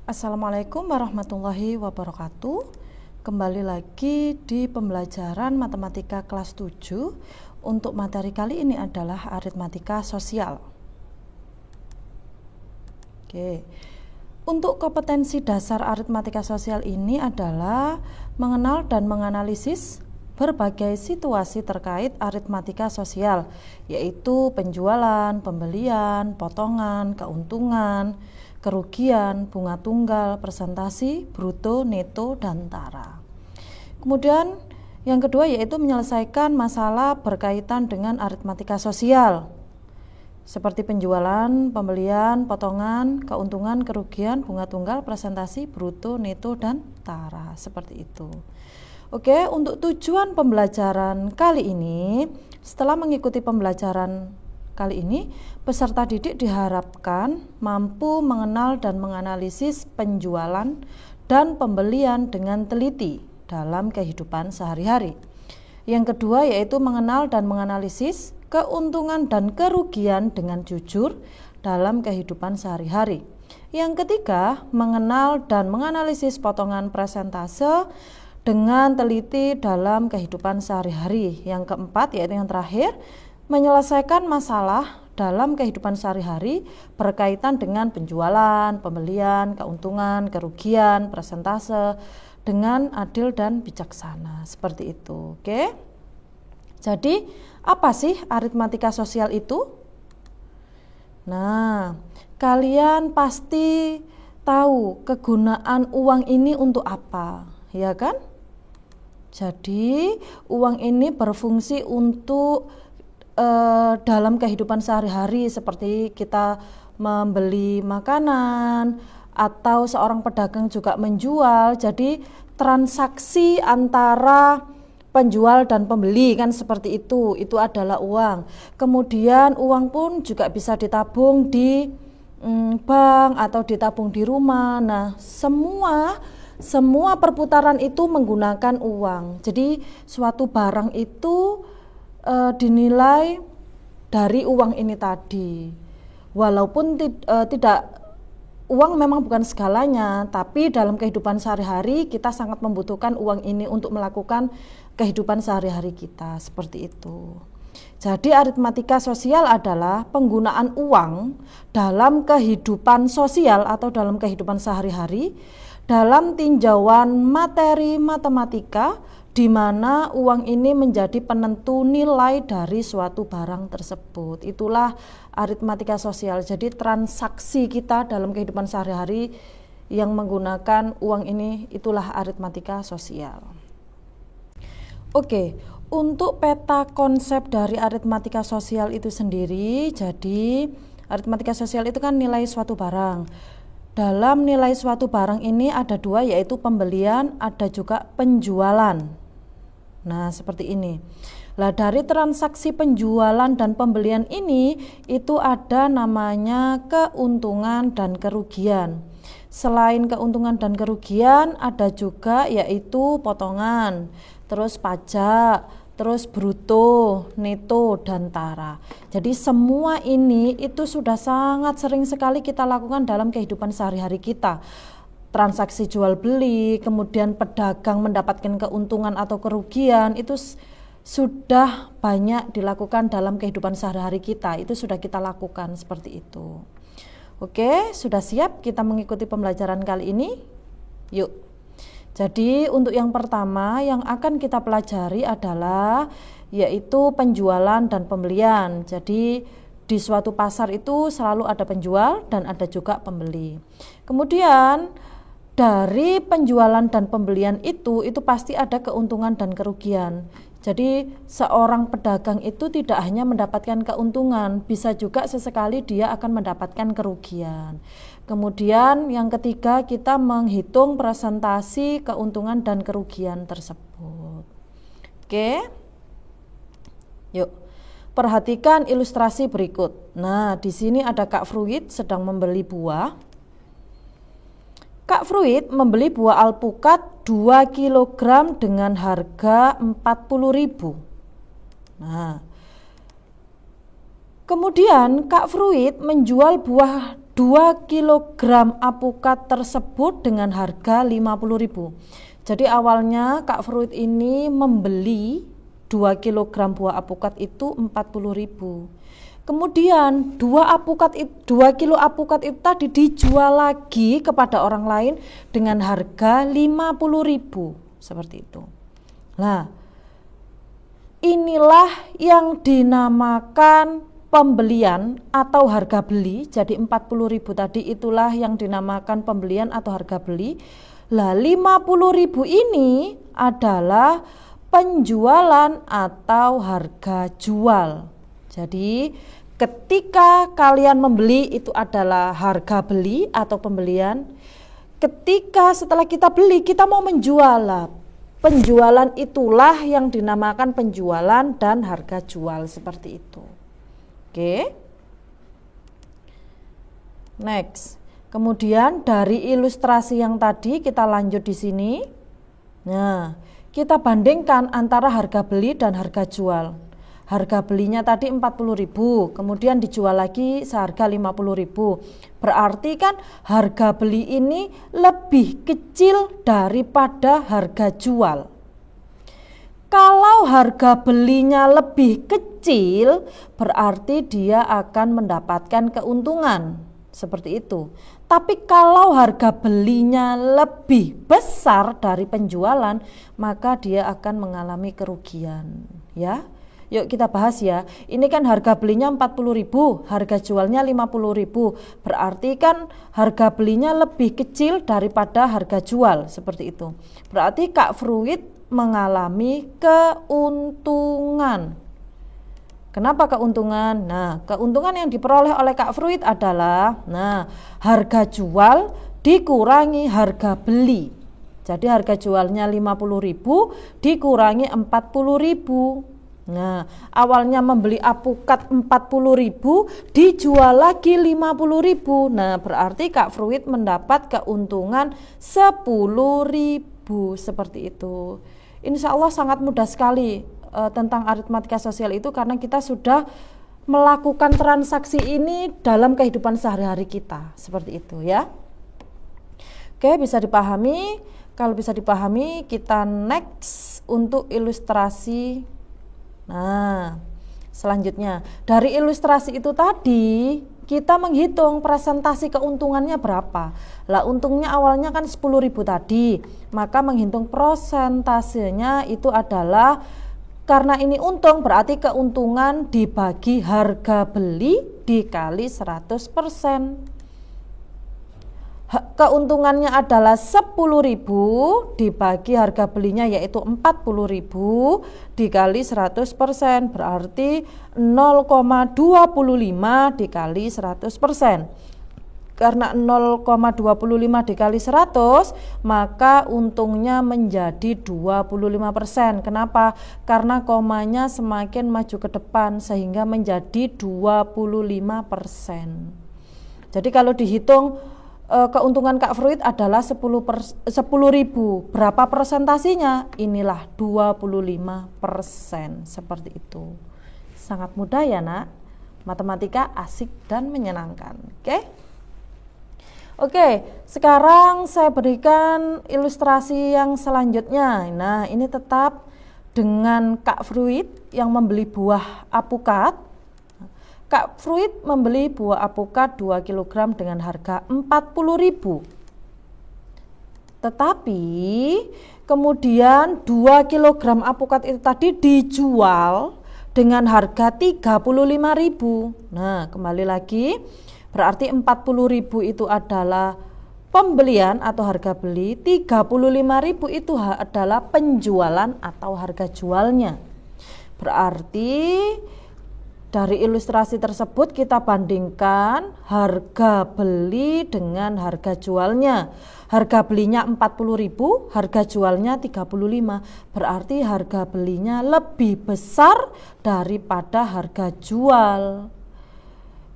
Assalamualaikum warahmatullahi wabarakatuh. Kembali lagi di pembelajaran matematika kelas 7. Untuk materi kali ini adalah aritmatika sosial. Oke. Untuk kompetensi dasar aritmatika sosial ini adalah mengenal dan menganalisis berbagai situasi terkait aritmatika sosial, yaitu penjualan, pembelian, potongan, keuntungan, kerugian, bunga tunggal, presentasi, bruto, neto, dan tara. Kemudian yang kedua yaitu menyelesaikan masalah berkaitan dengan aritmatika sosial, seperti penjualan, pembelian, potongan, keuntungan, kerugian, bunga tunggal, presentasi, bruto, neto, dan tara, seperti itu. Oke, untuk tujuan pembelajaran kali ini, setelah mengikuti pembelajaran kali ini, peserta didik diharapkan mampu mengenal dan menganalisis penjualan dan pembelian dengan teliti dalam kehidupan sehari-hari. Yang kedua yaitu mengenal dan menganalisis keuntungan dan kerugian dengan jujur dalam kehidupan sehari-hari. Yang ketiga, mengenal dan menganalisis potongan presentase dengan teliti dalam kehidupan sehari-hari. Yang keempat yaitu yang terakhir, menyelesaikan masalah dalam kehidupan sehari-hari berkaitan dengan penjualan, pembelian, keuntungan, kerugian, presentase dengan adil dan bijaksana, seperti itu. Oke. Jadi, apa sih aritmatika sosial itu? Nah, kalian pasti tahu kegunaan uang ini untuk apa, ya kan? Jadi, uang ini berfungsi untuk dalam kehidupan sehari-hari, seperti kita membeli makanan atau seorang pedagang juga menjual. Jadi transaksi antara penjual dan pembeli kan seperti itu adalah uang. Kemudian uang pun juga bisa ditabung di bank atau ditabung di rumah. Nah, semua perputaran itu menggunakan uang. Jadi suatu barang itu dinilai dari uang ini tadi. Walaupun tidak, uang memang bukan segalanya, tapi dalam kehidupan sehari-hari kita sangat membutuhkan uang ini untuk melakukan kehidupan sehari-hari kita, seperti itu. Jadi aritmatika sosial adalah penggunaan uang dalam kehidupan sosial atau dalam kehidupan sehari-hari dalam tinjauan materi matematika, di mana uang ini menjadi penentu nilai dari suatu barang tersebut. Itulah aritmatika sosial. Jadi transaksi kita dalam kehidupan sehari-hari yang menggunakan uang ini, itulah aritmatika sosial. Oke, untuk peta konsep dari aritmatika sosial itu sendiri, jadi aritmatika sosial itu kan nilai suatu barang. Dalam nilai suatu barang ini ada dua, yaitu pembelian, ada juga penjualan. Nah, seperti ini. Lah, dari transaksi penjualan dan pembelian ini itu ada namanya keuntungan dan kerugian. Selain keuntungan dan kerugian ada juga yaitu potongan, terus pajak, terus bruto, neto, dan tara. Jadi semua ini itu sudah sangat sering sekali kita lakukan dalam kehidupan sehari-hari kita. Transaksi jual beli, kemudian pedagang mendapatkan keuntungan atau kerugian, itu sudah banyak dilakukan dalam kehidupan sehari-hari kita. Itu sudah kita lakukan seperti itu. Oke, sudah siap kita mengikuti pembelajaran kali ini? Yuk. Jadi untuk yang pertama yang akan kita pelajari adalah yaitu penjualan dan pembelian. Jadi di suatu pasar itu selalu ada penjual dan ada juga pembeli. Kemudian dari penjualan dan pembelian itu pasti ada keuntungan dan kerugian. Jadi seorang pedagang itu tidak hanya mendapatkan keuntungan, bisa juga sesekali dia akan mendapatkan kerugian. Kemudian yang ketiga kita menghitung presentasi keuntungan dan kerugian tersebut. Oke. Yuk. Perhatikan ilustrasi berikut. Nah, di sini ada Kak Fruit sedang membeli buah. Kak Fruit membeli buah alpukat 2 kg dengan harga 40.000. Nah, kemudian Kak Fruit menjual buah 2 kilogram apukat tersebut dengan harga 50.000. Jadi awalnya Kak Fruit ini membeli 2 kilogram buah apukat itu 40.000. Kemudian 2 kilo apukat itu tadi dijual lagi kepada orang lain dengan harga 50.000, seperti itu. Nah, inilah yang dinamakan pembelian atau harga beli. Jadi 40.000 tadi itulah yang dinamakan pembelian atau harga beli. Lah 50.000 ini adalah penjualan atau harga jual. Jadi ketika kalian membeli itu adalah harga beli atau pembelian. Ketika setelah kita beli kita mau menjual, penjualan itulah yang dinamakan penjualan dan harga jual, seperti itu. Oke. Next. Kemudian dari ilustrasi yang tadi kita lanjut di sini. Nah, kita bandingkan antara harga beli dan harga jual. Harga belinya tadi 40.000, kemudian dijual lagi seharga 50.000. Berarti kan harga beli ini lebih kecil daripada harga jual. Kalau harga belinya lebih kecil, berarti dia akan mendapatkan keuntungan. Seperti itu. Tapi kalau harga belinya lebih besar dari penjualan, maka dia akan mengalami kerugian, ya. Yuk kita bahas ya. Ini kan harga belinya 40.000, harga jualnya 50.000. Berarti kan harga belinya lebih kecil daripada harga jual, seperti itu. Berarti Kak Fruit mengalami keuntungan. Kenapa keuntungan? Nah, keuntungan yang diperoleh oleh Kak Fruit adalah harga jual dikurangi harga beli. Jadi harga jualnya 50.000 dikurangi 40.000. Nah, awalnya membeli apukat 40.000 dijual lagi 50.000. Nah, berarti Kak Fruit mendapat keuntungan 10.000, seperti itu. Insya Allah sangat mudah sekali tentang aritmatika sosial itu, karena kita sudah melakukan transaksi ini dalam kehidupan sehari-hari kita, seperti itu ya. Oke, bisa dipahami? Kalau bisa dipahami, kita next untuk ilustrasi. Nah, selanjutnya dari ilustrasi itu tadi kita menghitung presentasi keuntungannya berapa. Lah untungnya awalnya kan 10.000 tadi, maka menghitung prosentasenya itu adalah, karena ini untung berarti keuntungan dibagi harga beli dikali 100%. Keuntungannya adalah 10.000 dibagi harga belinya yaitu 40.000 dikali 100%, berarti 0,25 dikali 100%. Karena 0,25 dikali 100, maka untungnya menjadi 25%. Kenapa? Karena komanya semakin maju ke depan sehingga menjadi 25%. Jadi kalau dihitung keuntungan Kak Fruit adalah 10.000. Berapa persentasinya? Inilah 25%, seperti itu. Sangat mudah ya nak. Matematika asik dan menyenangkan. Oke, sekarang saya berikan ilustrasi yang selanjutnya. Nah, ini tetap dengan Kak Fruit yang membeli buah apukat. Kak Fruit membeli buah apukat 2 kg dengan harga 40.000. Tetapi kemudian 2 kg apukat itu tadi dijual dengan harga 35.000. Nah, kembali lagi berarti 40.000 itu adalah pembelian atau harga beli, 35.000 itu adalah penjualan atau harga jualnya. Berarti dari ilustrasi tersebut kita bandingkan harga beli dengan harga jualnya. Harga belinya 40.000, harga jualnya 35. Berarti harga belinya lebih besar daripada harga jual.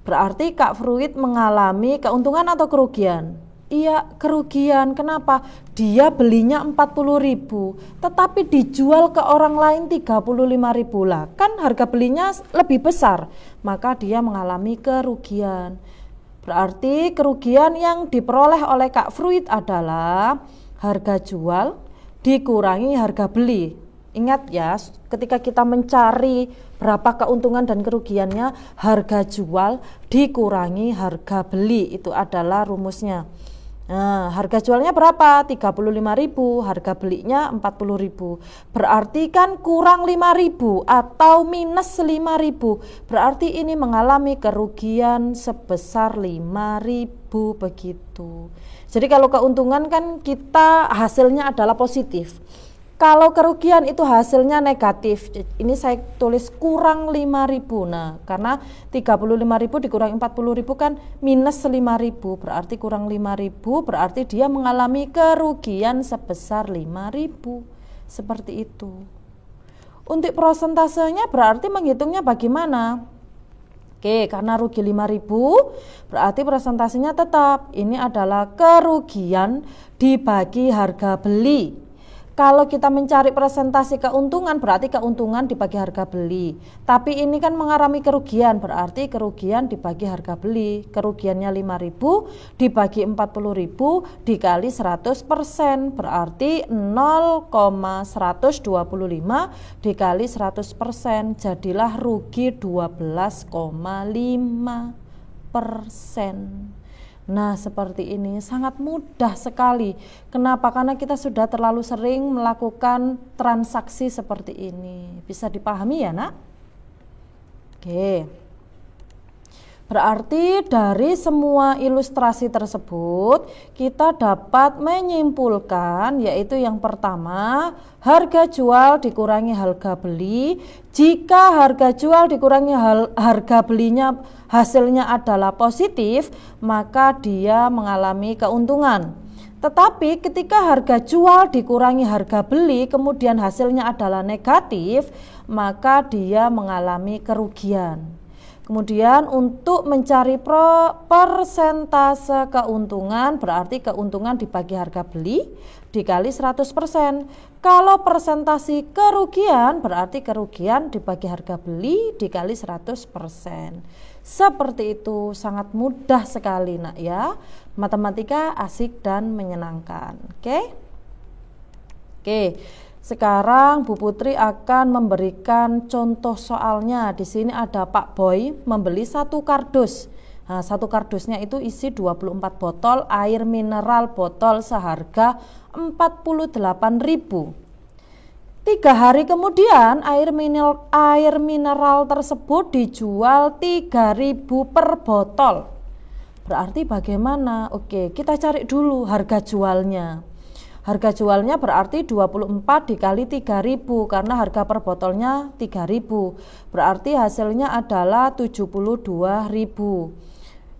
Berarti Kak Fruit mengalami keuntungan atau kerugian? Iya, kerugian. Kenapa? Dia belinya 40.000, tetapi dijual ke orang lain 35.000 lah. Kan harga belinya lebih besar, maka dia mengalami kerugian. Berarti kerugian yang diperoleh oleh Kak Fruit adalah harga jual dikurangi harga beli. Ingat ya, ketika kita mencari berapa keuntungan dan kerugiannya, harga jual dikurangi harga beli, itu adalah rumusnya. Nah, harga jualnya berapa? 35.000, harga belinya 40.000. Berarti kan kurang 5.000 atau minus 5.000. Berarti ini mengalami kerugian sebesar 5.000 begitu. Jadi kalau keuntungan kan kita hasilnya adalah positif. Kalau kerugian itu hasilnya negatif. Ini saya tulis kurang 5.000. Nah, karena 35.000 dikurangi 40.000 kan minus 5.000. Berarti kurang 5.000, berarti dia mengalami kerugian sebesar 5.000. Seperti itu. Untuk prosentasenya berarti menghitungnya bagaimana? Oke, karena rugi 5.000, berarti presentasinya tetap. Ini adalah kerugian dibagi harga beli. Kalau kita mencari presentasi keuntungan, berarti keuntungan dibagi harga beli. Tapi ini kan mengalami kerugian, berarti kerugian dibagi harga beli. Kerugiannya 5.000 dibagi 40.000 dikali 100%, berarti 0,125 dikali 100%. Jadilah rugi 12,5%. Nah, seperti ini sangat mudah sekali. Kenapa? Karena kita sudah terlalu sering melakukan transaksi seperti ini. Bisa dipahami ya, Nak? Oke. Berarti dari semua ilustrasi tersebut kita dapat menyimpulkan, yaitu yang pertama, harga jual dikurangi harga beli. Jika harga jual dikurangi harga belinya hasilnya adalah positif, maka dia mengalami keuntungan. Tetapi ketika harga jual dikurangi harga beli kemudian hasilnya adalah negatif, maka dia mengalami kerugian. Kemudian untuk mencari persentase keuntungan, berarti keuntungan dibagi harga beli dikali 100%. Kalau persentase kerugian, berarti kerugian dibagi harga beli dikali 100%. Seperti itu, sangat mudah sekali, Nak ya. Matematika asik dan menyenangkan. Oke? Sekarang Bu Putri akan memberikan contoh soalnya. Di sini ada Pak Boy membeli satu kardus. Nah, satu kardusnya itu isi 24 botol air mineral botol seharga 48.000. 3 hari kemudian air mineral tersebut dijual 3.000 per botol. Berarti bagaimana? Oke, kita cari dulu harga jualnya. Harga jualnya berarti 24 dikali 3.000 karena harga per botolnya 3.000. Berarti hasilnya adalah 72.000.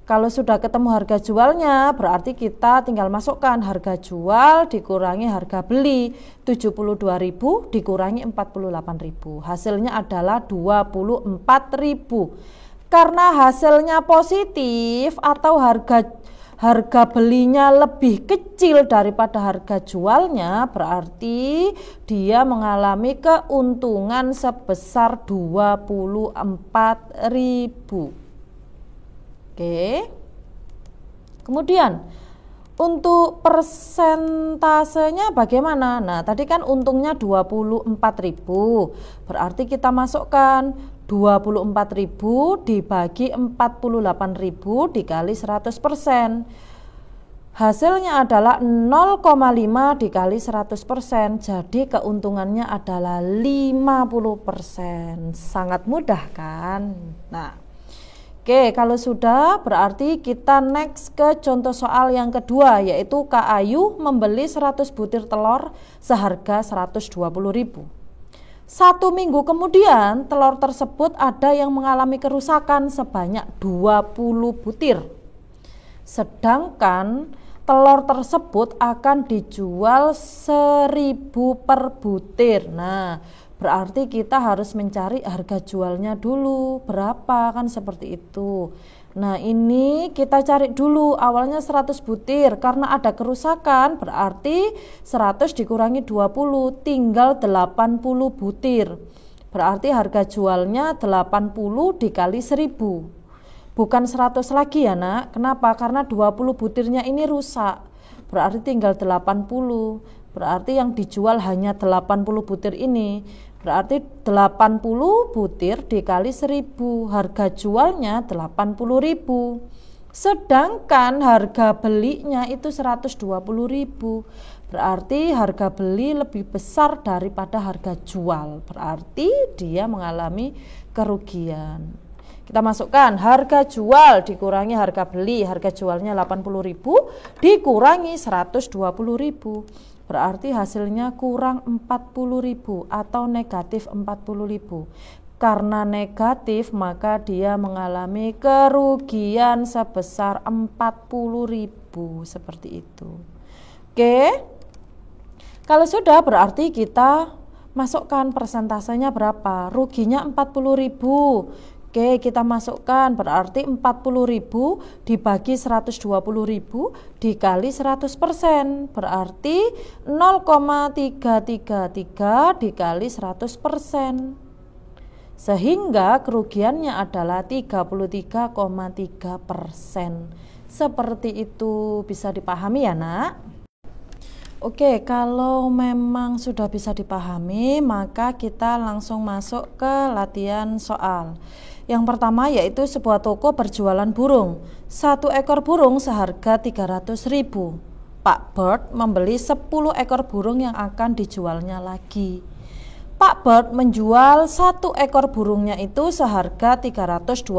Kalau sudah ketemu harga jualnya, berarti kita tinggal masukkan harga jual dikurangi harga beli. 72.000 dikurangi 48.000. Hasilnya adalah 24.000. Karena hasilnya positif atau harga belinya lebih kecil daripada harga jualnya, berarti dia mengalami keuntungan sebesar 24.000. Oke. Kemudian untuk persentasenya bagaimana? Nah, tadi kan untungnya 24.000. Berarti kita masukkan 24.000 dibagi 48.000 dikali 100%. Hasilnya adalah 0,5 dikali 100%. Jadi keuntungannya adalah 50%. Sangat mudah kan? Nah, oke, kalau sudah berarti kita next ke contoh soal yang kedua, yaitu Kak Ayu membeli 100 butir telur seharga 120.000. 1 minggu kemudian telur tersebut ada yang mengalami kerusakan sebanyak 20 butir. Sedangkan telur tersebut akan dijual 1.000 per butir. Nah, berarti kita harus mencari harga jualnya dulu berapa, kan seperti itu. Nah, ini kita cari dulu awalnya 100 butir karena ada kerusakan, berarti 100 dikurangi 20 tinggal 80 butir. Berarti harga jualnya 80 dikali 1.000. bukan 100 lagi ya nak. Kenapa? Karena 20 butirnya ini rusak, berarti tinggal 80. Berarti yang dijual hanya 80 butir ini. Berarti 80 butir dikali 1000, harga jualnya 80.000. Sedangkan harga belinya itu 120.000. Berarti harga beli lebih besar daripada harga jual. Berarti dia mengalami kerugian. Kita masukkan harga jual dikurangi harga beli. Harga jualnya 80.000 dikurangi 120.000. Berarti hasilnya kurang 40.000 atau negatif 40.000. Karena negatif maka dia mengalami kerugian sebesar 40.000 seperti itu. Oke. Kalau sudah berarti kita masukkan persentasenya berapa? Ruginya 40.000. Oke, kita masukkan berarti 40.000 dibagi 120.000 dikali 100%. Berarti 0,333 dikali 100%. Sehingga kerugiannya adalah 33,3%. Seperti itu, bisa dipahami ya nak? Oke, kalau memang sudah bisa dipahami, maka kita langsung masuk ke latihan soal. Yang pertama yaitu sebuah toko berjualan burung. 1 ekor burung seharga 300.000. Pak Bird membeli 10 ekor burung yang akan dijualnya lagi. Pak Bird menjual 1 ekor burungnya itu seharga 325.000.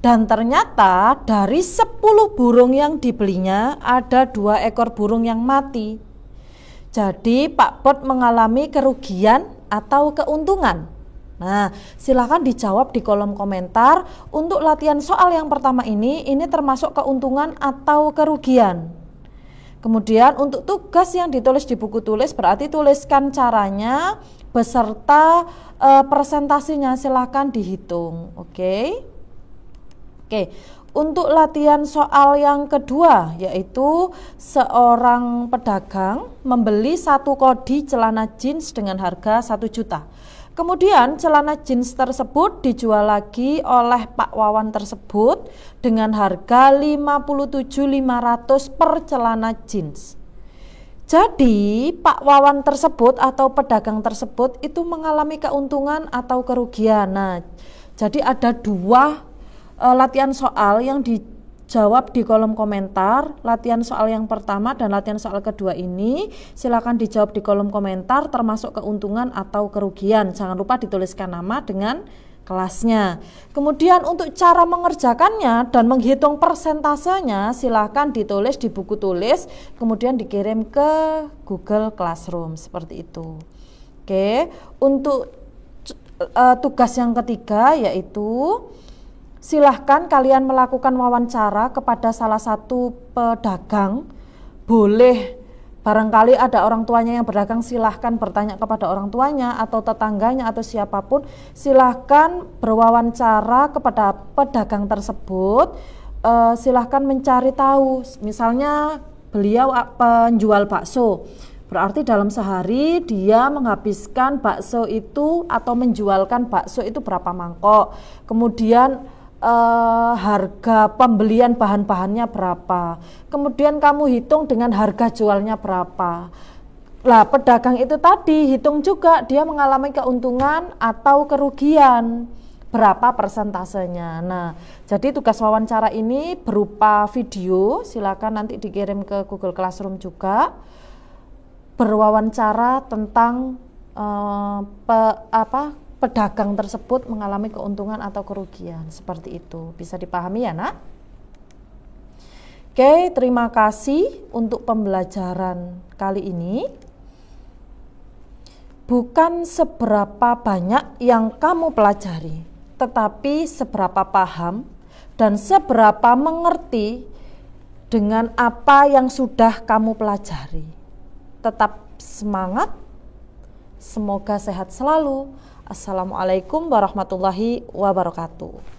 Dan ternyata dari 10 burung yang dibelinya ada 2 ekor burung yang mati. Jadi Pak Bird mengalami kerugian atau keuntungan. Nah, silakan dijawab di kolom komentar. Untuk latihan soal yang pertama ini termasuk keuntungan atau kerugian. Kemudian untuk tugas yang ditulis di buku tulis berarti tuliskan caranya beserta presentasinya, silakan dihitung. Oke, untuk latihan soal yang kedua yaitu seorang pedagang membeli 1 kodi celana jeans dengan harga 1 juta. Kemudian celana jeans tersebut dijual lagi oleh Pak Wawan tersebut dengan harga 57.500 per celana jeans. Jadi Pak Wawan tersebut atau pedagang tersebut itu mengalami keuntungan atau kerugian. Nah, jadi ada 2 latihan soal yang dijawab di kolom komentar. Latihan soal yang pertama dan latihan soal kedua ini silakan dijawab di kolom komentar termasuk keuntungan atau kerugian. Jangan lupa dituliskan nama dengan kelasnya. Kemudian untuk cara mengerjakannya dan menghitung persentasenya silakan ditulis di buku tulis kemudian dikirim ke Google Classroom seperti itu. Oke, untuk tugas yang ketiga yaitu silahkan kalian melakukan wawancara kepada salah satu pedagang. Boleh barangkali ada orang tuanya yang berdagang, silahkan bertanya kepada orang tuanya atau tetangganya atau siapapun. Silahkan berwawancara kepada pedagang tersebut. Silahkan mencari tahu, misalnya beliau penjual bakso, berarti dalam sehari dia menghabiskan bakso itu atau menjualkan bakso itu berapa mangkok. Kemudian harga pembelian bahan-bahannya berapa, kemudian kamu hitung dengan harga jualnya berapa. Lah pedagang itu tadi hitung juga dia mengalami keuntungan atau kerugian, berapa persentasenya. Nah, jadi tugas wawancara ini berupa video, silakan nanti dikirim ke Google Classroom juga. Berwawancara tentang pedagang tersebut mengalami keuntungan atau kerugian, seperti itu. Bisa dipahami ya nak? Oke, terima kasih untuk pembelajaran kali ini. Bukan seberapa banyak yang kamu pelajari, tetapi seberapa paham dan seberapa mengerti dengan apa yang sudah kamu pelajari. Tetap semangat, semoga sehat selalu. Assalamualaikum warahmatullahi wabarakatuh.